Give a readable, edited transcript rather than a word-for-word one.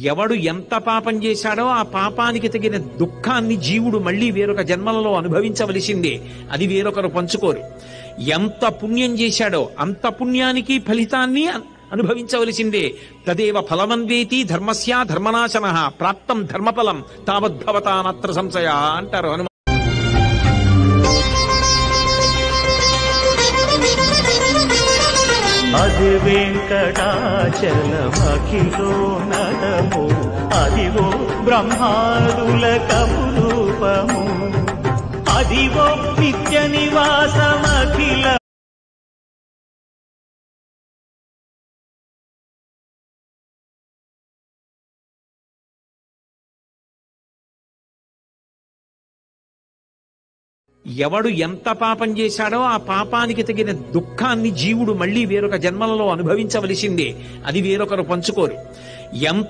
ఎవడు ఎంత పాపం చేశాడో ఆ పాపానికి తగిన దుఃఖాన్ని జీవుడు మళ్ళీ వేరొక జన్మలలో అనుభవించవలసిందే. అది వేరొకరు పంచుకోరు. ఎంత పుణ్యం చేశాడో అంత పుణ్యానికి ఫలితాన్ని అనుభవించవలసిందే. తదేవ ఫలమన్వేతి ధర్మస్య ధర్మనాశన ప్రాప్తం ధర్మఫలం తావద్భవతానత్ర సంశయ అంటారు హనుమ. అది వెంకటాచలమఖిలో నడము, అదివో బ్రహ్మాదుల కపురూపము, అదివో నిత్య నివాసమఖిల. ఎవడు ఎంత పాపం చేశాడో ఆ పాపానికి తగిన దుఃఖాన్ని జీవుడు మళ్ళీ వేరొక జన్మలలో అనుభవించవలసిందే. అది వేరొకరు పంచుకోరు. ఎంత